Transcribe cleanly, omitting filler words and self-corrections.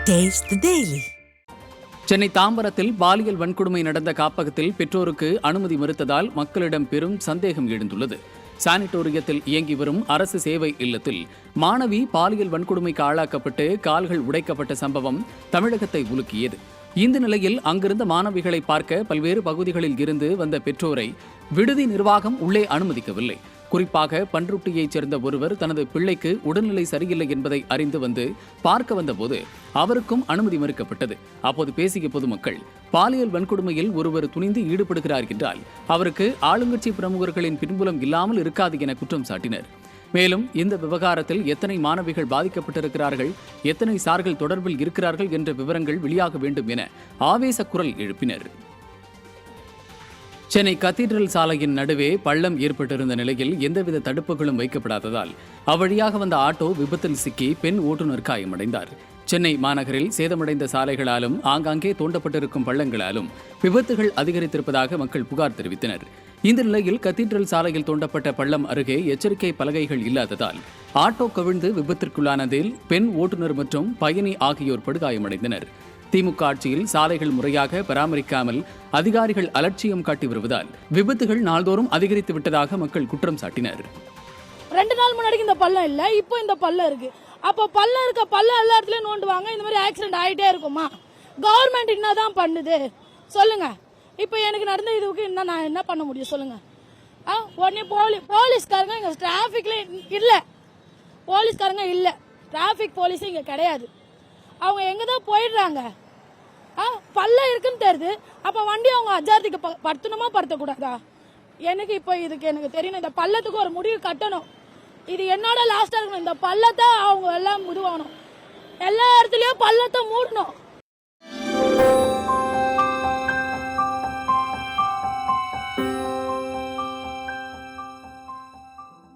Taste the Daily. Chennai தாம்பரத்தில் பாலியல் வன்கொடுமை நடந்த காப்பகத்தில் பெற்றோருக்கு அனுமதி மறுத்ததால் மக்களிடம் பெரும் சந்தேகம் எழுந்துள்ளது. சானிட்டோரியத்தில் இயங்கி வரும் அரசு சேவை இல்லத்தில் மாணவி பாலியல் வன்கொடுமைக்கு ஆளாக்கப்பட்டு கால்கள் உடைக்கப்பட்ட சம்பவம் தமிழகத்தை உலுக்கியது. இந்த நிலையில் அங்கிருந்த மாணவிகளை பார்க்க பல்வேறு பகுதிகளில் இருந்து வந்த பெற்றோரை விடுதி நிர்வாகம் உள்ளே அனுமதிக்கவில்லை. குறிப்பாக பன்ருட்டியைச் சேர்ந்த ஒருவர் தனது பிள்ளைக்கு உடல்நிலை சரியில்லை என்பதை அறிந்து வந்து பார்க்க வந்தபோது அவருக்கும் அனுமதி மறுக்கப்பட்டது. அப்போது பேசிய பொதுமக்கள், பாலியல் வன்கொடுமையில் ஒருவர் துணிந்து ஈடுபடுகிறார் என்றால் அவருக்கு ஆளுங்கட்சி பிரமுகர்களின் பின்புலம் இல்லாமல் இருக்காது என குற்றம் சாட்டினர். மேலும் இந்த விவகாரத்தில் எத்தனை மாணவிகள் பாதிக்கப்பட்டிருக்கிறார்கள், எத்தனை சார்கள் தொடர்பில் இருக்கிறார்கள் என்ற விவரங்கள் வெளியாக வேண்டும் என ஆவேச குரல் எழுப்பினர். சென்னை கத்தீட்ரல் சாலையின் நடுவே பள்ளம் ஏற்பட்டிருந்த நிலையில் எந்தவித தடுப்புகளும் வைக்கப்படாததால் அவ்வழியாக வந்த ஆட்டோ விபத்தில் சிக்கி பெண் ஓட்டுநர் காயமடைந்தார். சென்னை மாநகரில் சேதமடைந்த சாலைகளாலும் ஆங்காங்கே தோண்டப்பட்டிருக்கும் பள்ளங்களாலும் விபத்துகள் அதிகரித்திருப்பதாக மக்கள் புகார் தெரிவித்தனர். இந்த நிலையில் கத்தீட்ரல் சாலையில் தோண்டப்பட்ட பள்ளம் அருகே எச்சரிக்கை பலகைகள் இல்லாததால் ஆட்டோ கவிழ்ந்து விபத்திற்குள்ளானதில் பெண் ஓட்டுநர் மற்றும் பயணி ஆகியோர் படுகாயமடைந்தனர். திமுக ஆட்சியில் சாலைகள் முறையாக பராமரிக்காமல் அதிகாரிகள் அலட்சியம் காட்டி வருவதால் விபத்துகள் நாள்தோறும் அதிகரித்து விட்டதாக மக்கள் குற்றம் சாட்டினர். 2 நாள் முன்னாடி இந்த பள்ளம் இல்ல, இப்போ இந்த பள்ளம் இருக்கு. அப்போ பள்ளம் இருக்க பள்ளம் எல்லா இடத்துலயும் நோண்டுவாங்க. இந்த மாதிரி ஆக்சிடென்ட் ஆகிட்டே இருக்குமா? கவர்மெண்ட் என்னதான் பண்ணுது சொல்லுங்க. இப்போ எனக்கு நடந்த இதுக்கு என்ன நான் என்ன பண்ண முடியும் சொல்லுங்க? உடனே போலீஸ்காரங்க இங்க டிராபிக்ல இல்ல, போலீஸ்காரங்க இல்ல, டிராபிக் போலீஸ் இங்க கிடையாது. அவங்க எங்கதான் போயிடுறாங்க. பள்ளம் இருக்குன்னு தெரியுது, அப்ப வண்டி அவங்க அஜாரத்துக்கு படுத்தணுமா படுத்தக்கூடாதா? எனக்கு இப்போ இதுக்கு எனக்கு தெரியணும். இந்த பள்ளத்துக்கு ஒரு முடிவு கட்டணும். இது என்னோட லாஸ்டா இருக்கணும். இந்த பள்ளத்தை அவங்க எல்லாம் முடிவாகணும். எல்லா இடத்துலயும் பள்ளத்தை மூடணும்.